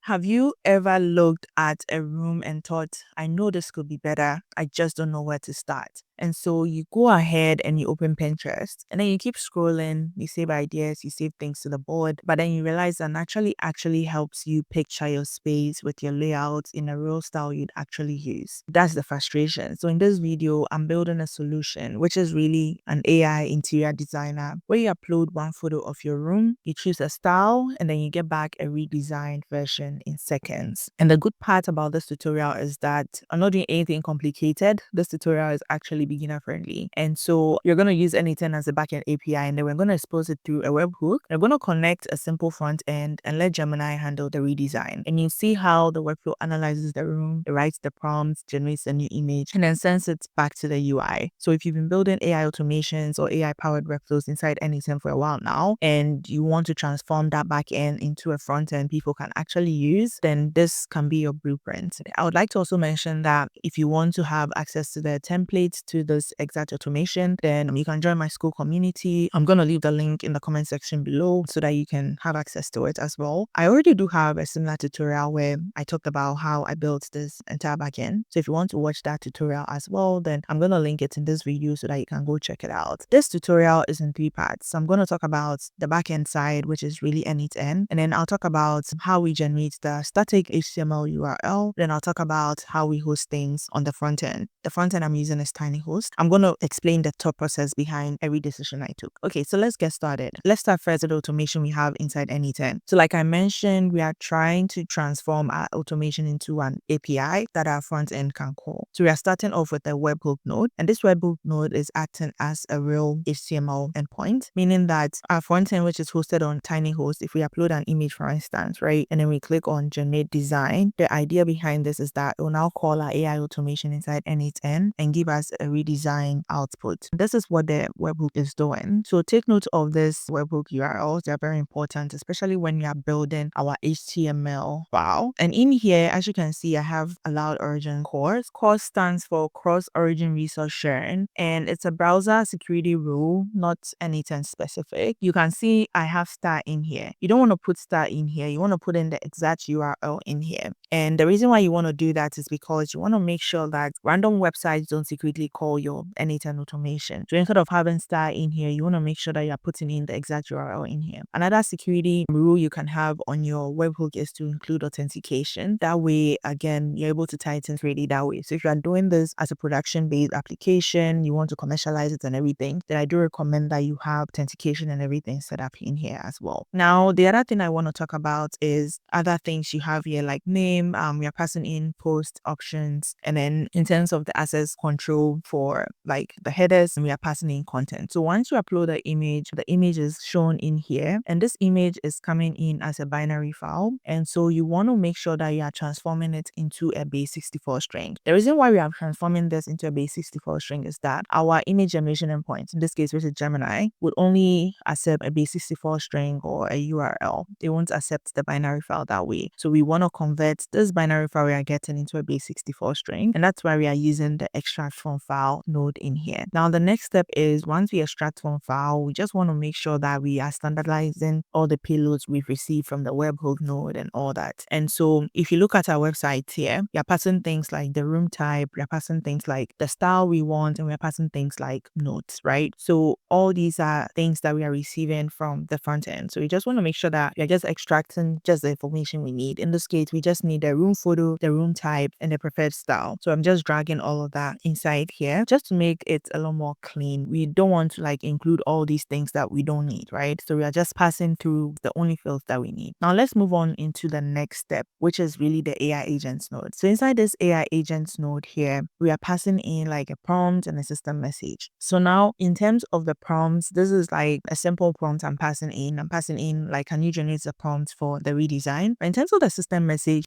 Have you ever looked at a room and thought, I know this could be better, I just don't know where to start? And so you go ahead and you open Pinterest and then you keep scrolling, you save ideas, you save things to the board, but then you realize that naturally actually helps you picture your space with your layouts in a real style you'd actually use. That's the frustration. So in this video, I'm building a solution, which is really an AI interior designer, where you upload one photo of your room, you choose a style, and then you get back a redesigned version in seconds. And the good part about this tutorial is that I'm not doing anything complicated. This tutorial is actually beginner friendly. And so you're going to use n8n as a backend API, and then we're going to expose it through a webhook. We're going to connect a simple front end and let Gemini handle the redesign. And you see how the workflow analyzes the room, it writes the prompts, generates a new image, and then sends it back to the UI. So if you've been building AI automations or AI powered workflows inside n8n for a while now, and you want to transform that backend into a front end people can actually use, then this can be your blueprint. I would like to also mention that if you want to have access to the templates to this exact automation, then you can join my school community. I'm going to leave the link in the comment section below so that you can have access to it as well. I already do have a similar tutorial where I talked about how I built this entire backend. So if you want to watch that tutorial as well, then I'm going to link it in this video so that you can go check it out. This tutorial is in 3 parts. So I'm going to talk about the backend side, which is really n8n, and then I'll talk about how we generate the static HTML URL. Then I'll talk about how we host things on the front end. The front end I'm using is Tinyhost. I'm going to explain the thought process behind every decision I took. Okay, so let's get started. Let's start first with the automation we have inside n8n. So like I mentioned, we are trying to transform our automation into an API that our front end can call. So we are starting off with a webhook node, and this webhook node is acting as a real HTML endpoint, meaning that our front end, which is hosted on Tinyhost, if we upload an image, for instance, right, and then we click on generate design, the idea behind this is that it will now call our AI automation inside n8n and give us a redesigned output. This is what the webhook is doing. So take note of this webhook URLs. They're very important, especially when we are building our HTML file. And in here, as you can see, I have allowed origin CORS. CORS stands for cross origin resource sharing, and it's a browser security rule, not n8n specific. You can see I have star in here. You don't want to put star in here. You want to put in the exact URL in here. And the reason why you want to do that is because you want to make sure that random websites don't secretly call your n8n automation. So instead of having star in here, you want to make sure that you're putting in the exact URL in here. Another security rule you can have on your webhook is to include authentication. That way, again, you're able to tie things really that way. So if you are doing this as a production-based application, you want to commercialize it and everything, then I do recommend that you have authentication and everything set up in here as well. Now, the other thing I want to talk about is other things you have here, like name. We are passing in post options, and then in terms of the access control for like the headers, we are passing in content. So once you upload the image is shown in here, and this image is coming in as a binary file, and so you want to make sure that you are transforming it into a base64 string. The reason why we are transforming this into a base64 string is that our image generation endpoint, in this case which is Gemini, would only accept a base64 string or a URL. They won't accept the binary file that way. So we want to convert this binary file we are getting into a base64 string, and that's why we are using the extract from file node in here. Now the next step is, once we extract from file, we just want to make sure that we are standardizing all the payloads we've received from the webhook node and all that. And so if you look at our website here, we are passing things like the room type, we are passing things like the style we want, and we are passing things like notes, right? So all these are things that we are receiving from the front end. So we just want to make sure that we are just extracting just the information we need. In this case, we just need the room photo, the room type, and the preferred style. So I'm just dragging all of that inside here just to make it a lot more clean. We don't want to like include all these things that we don't need, right? So we are just passing through the only fields that we need. Now let's move on into the next step, which is really the AI agents node. So inside this AI agents node here, we are passing in like a prompt and a system message. So now in terms of the prompts, this is like a simple prompt I'm passing in. I'm passing in like, can you generate a prompt for the redesign? But in terms of the system message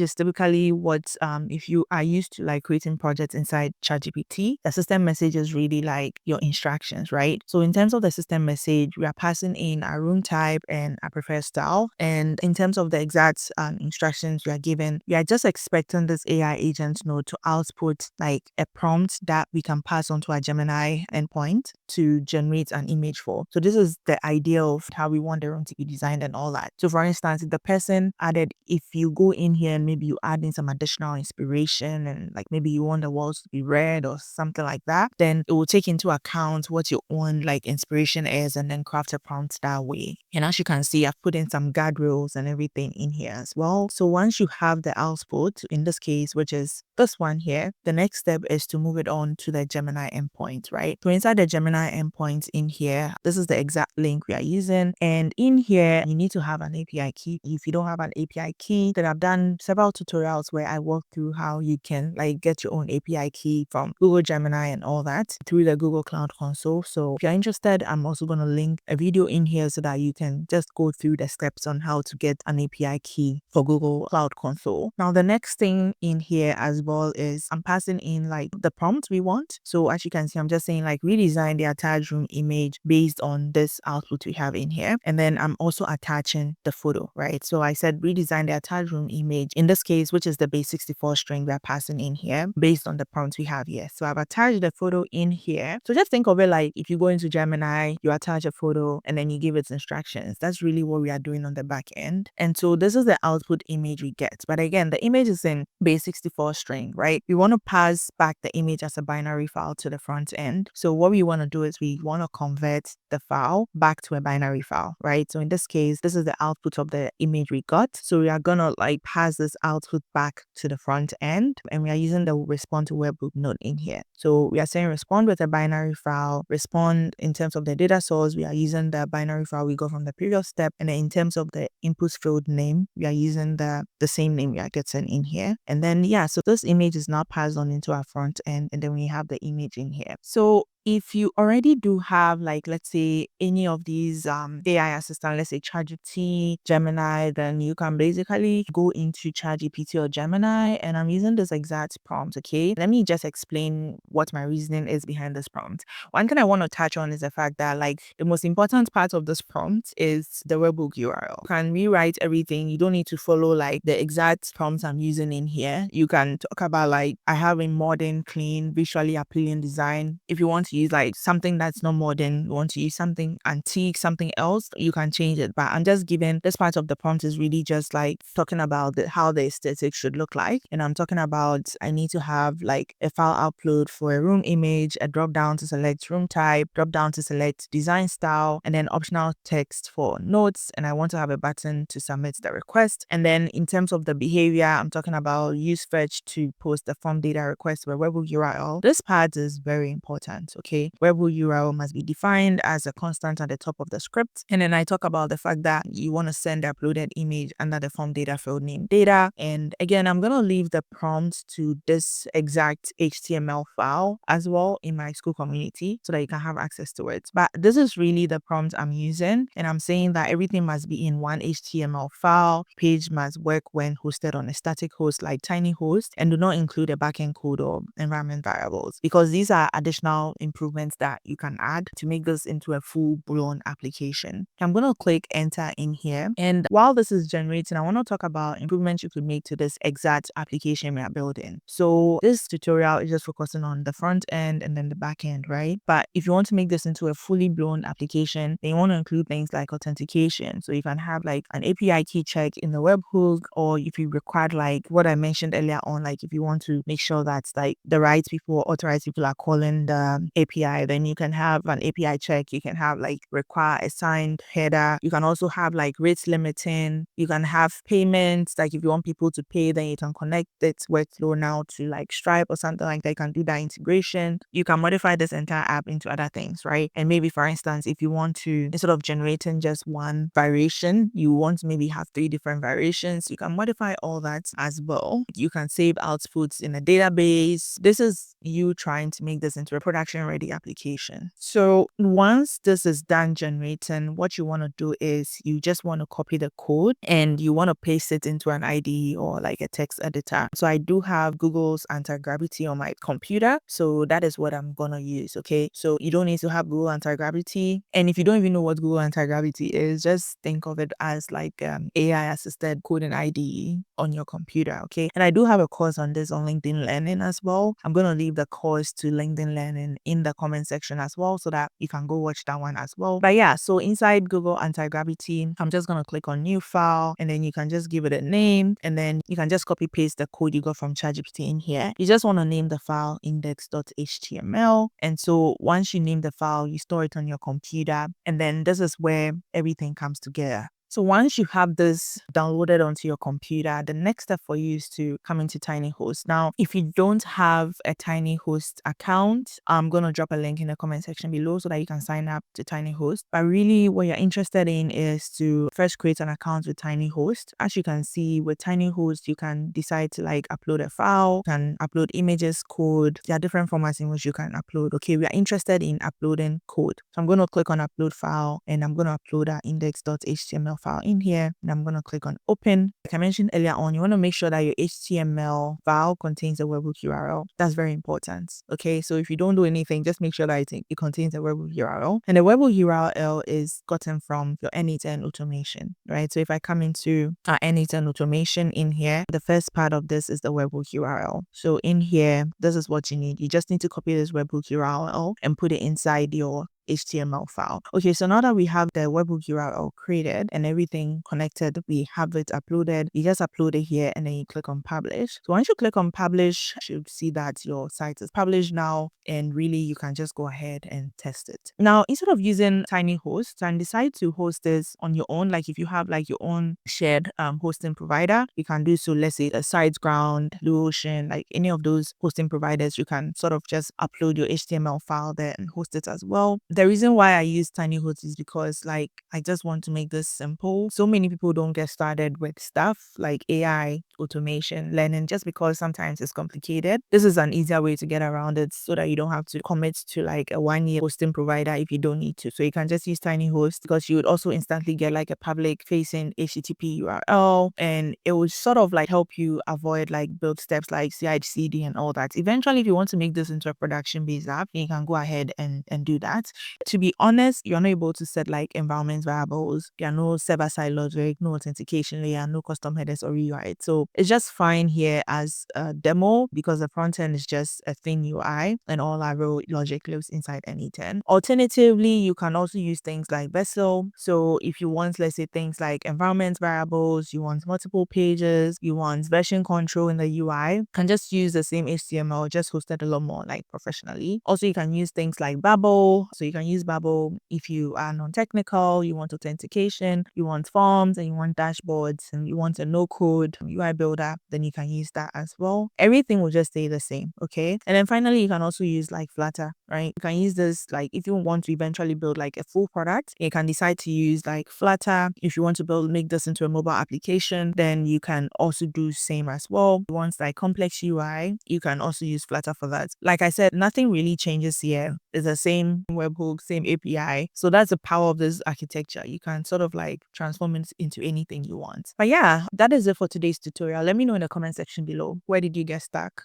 is typically what if you are used to like creating projects inside ChatGPT, ChatGPT, the system message is really like your instructions, right? So in terms of the system message, we are passing in our room type and our preferred style. And in terms of the exact instructions we are given, we are just expecting this AI agent node to output like a prompt that we can pass on to our Gemini endpoint to generate an image for. So this is the idea of how we want the room to be designed and all that. So for instance, if the person added, if you go in here and maybe you add in some additional inspiration and like maybe you want the walls to be red or something like that, then it will take into account what your own like inspiration is and then craft a prompt that way. And as you can see, I've put in some guardrails and everything in here as well. So once you have the output, in this case, which is this one here, the next step is to move it on to the Gemini endpoint, right? So inside the Gemini endpoint in here, this is the exact link we are using. And in here, you need to have an API key. If you don't have an API key, then I've done several tutorials where I walk through how you can like get your own API key from Google Gemini and all that through the Google Cloud Console. So if you're interested, I'm also going to link a video in here so that you can just go through the steps on how to get an API key for Google Cloud Console. Now, the next thing in here as well is I'm passing in like the prompt we want. So as you can see, I'm just saying like redesign the attached room image based on this output we have in here. And then I'm also attaching the photo, right? So I said redesign the attached room image in this case, which is the base 64 string we're passing in here based on the prompt we have here. So I've attached the photo in here. So just think of it like if you go into Gemini, you attach a photo and then you give it instructions. That's really what we are doing on the back end. And so this is the output image we get. But again, the image is in base 64 string, right? We want to pass back the image as a binary file to the front end. So what we want to do is we want to convert the file back to a binary file, right? So in this case, this is the output of the image we got. So we are going to like pass this output back to the front end, and we are using the respond to webhook node in here. So we are saying respond with a binary file, respond in terms of the data source, we are using the binary file we got from the previous step. And then in terms of the input field name, we are using the same name we are getting in here. And then, yeah, so this image is now passed on into our front end, and then we have the image in here. So if you already do have like, let's say any of these AI assistant, let's say ChatGPT, Gemini, then you can basically go into ChatGPT or Gemini, and I'm using this exact prompt, okay? Let me just explain what my reasoning is behind this prompt. One thing I want to touch on is the fact that like the most important part of this prompt is the webhook URL. You can rewrite everything. You don't need to follow like the exact prompts I'm using in here. You can talk about like, I have a modern, clean, visually appealing design. If you want to use like something that's not modern, you want to use something antique, something else, you can change it. But I'm just giving this part of the prompt is really just like talking about how the aesthetic should look like. And I'm talking about I need to have like a file upload for a room image, a drop down to select room type, drop down to select design style, and then optional text for notes. And I want to have a button to submit the request. And then in terms of the behavior, I'm talking about use fetch to post the form data request for webhook URL. This part is very important, okay? Webhook URL must be defined as a constant at the top of the script. And then I talk about the fact that you want to send the uploaded image under the form data field name data. And again, I'm going to leave the prompt to this exact HTML file as well in my school community so that you can have access to it. But this is really the prompt I'm using. And I'm saying that everything must be in one HTML file. Page must work when hosted on a static host like Tinyhost, and do not include a backend code or environment variables, because these are additional improvements that you can add to make this into a full-blown application. I'm going to click enter in here. And while this is generating, I want to talk about improvements you could make to this exact application we are building. So this tutorial is just focusing on the front end and then the back end, right? But if you want to make this into a fully blown application, then you want to include things like authentication. So you can have like an API key check in the webhook, or if you require like what I mentioned earlier on, like if you want to make sure that like the right people, authorized people are calling the API, then you can have an API check. You can have like require a signed header. You can also have like rate limiting. You can have payments. Like if you want people to pay, then you can connect its workflow now to like Stripe or something like that. You can do that integration. You can modify this entire app into other things, right? And maybe for instance, if you want to, instead of generating just one variation, you want to maybe have 3 different variations, you can modify all that as well. You can save outputs in a database. This is you trying to make this into a production ready application. So once this is done generating, what you want to do is you just want to copy the code and you want to paste it into an IDE or like a text editor. So I do have Google's anti-gravity on my computer. So that is what I'm going to use. Okay. So you don't need to have Google anti-gravity. And if you don't even know what Google anti-gravity is, just think of it as like AI assisted coding IDE on your computer. Okay. And I do have a course on this on LinkedIn Learning as well. I'm going to leave the course to LinkedIn Learning in the comment section as well so that you can go watch that one as well. But yeah, so inside Google anti-gravity, I'm just going to click on new file and then you can just give it a name and then you can just copy paste the code you got from ChatGPT in here. You just want to name the file index.html. And so once you name the file, you store it on your computer and then this is where everything comes together. So once you have this downloaded onto your computer, the next step for you is to come into Tinyhost. Now, if you don't have a Tinyhost account, I'm going to drop a link in the comment section below so that you can sign up to Tinyhost. But really what you're interested in is to first create an account with Tinyhost. As you can see with Tinyhost, you can decide to like upload a file, you can upload images, code. There are different formats in which you can upload. Okay, we are interested in uploading code. So I'm going to click on upload file and I'm going to upload our index.html file in here and I'm going to click on open. Like I mentioned earlier on, you want to make sure that your HTML file contains a webhook URL. That's very important. Okay, so if you don't do anything, just make sure that it contains a webhook URL. And the webhook URL is gotten from your n8n automation, right? So if I come into our n8n automation in here, the first part of this is the webhook URL. So in here, this is what you need. You just need to copy this webhook URL and put it inside your HTML file. Okay, so now that we have the webhook URL created and everything connected, we have it uploaded. You just upload it here and then you click on publish. So once you click on publish, you should see that your site is published now and really you can just go ahead and test it. Now, instead of using Tinyhost and decide to host this on your own, like if you have like your own shared hosting provider, you can do so. Let's say a SiteGround, Blue Ocean, like any of those hosting providers, you can sort of just upload your HTML file there and host it as well. The reason why I use Tinyhost is because like I just want to make this simple. So many people don't get started with stuff like AI, automation, learning just because sometimes it's complicated. This is an easier way to get around it so that you don't have to commit to like a 1-year hosting provider if you don't need to. So you can just use Tinyhost because you would also instantly get like a public facing HTTP URL and it would sort of like help you avoid like build steps like CI/CD and all that. Eventually, if you want to make this into a production-based app, you can go ahead and do that. To be honest, you're not able to set like environment variables. There are no server-side logic, no authentication layer, no custom headers or UI. So it's just fine here as a demo because the front end is just a thin UI and all our raw logic lives inside n8n. Alternatively, you can also use things like Vercel. So if you want, let's say things like environment variables, you want multiple pages, you want version control in the UI, you can just use the same HTML, just hosted a lot more like professionally. Also, you can use things like Babel. So you can use Babel if you are non-technical, you want authentication, you want forms and you want dashboards and you want a no-code UI builder, then you can use that as well. Everything will just stay the same, okay? And then finally, you can also use like Flutter, right? You can use this like if you want to eventually build like a full product, you can decide to use like Flutter. If you want to make this into a mobile application, then you can also do same as well. If you want like complex UI, you can also use Flutter for that. Like I said, nothing really changes here. It's the same webhook, same API. So that's the power of this architecture. You can sort of like transform it into anything you want. But yeah, that is it for today's tutorial. Let me know in the comment section below. Where did you get stuck?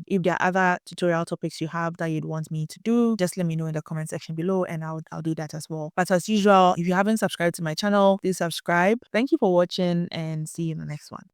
If there are other tutorial topics you have that you'd want me to do, just let me know in the comment section below and I'll do that as well. But as usual, if you haven't subscribed to my channel, please subscribe. Thank you for watching and see you in the next one.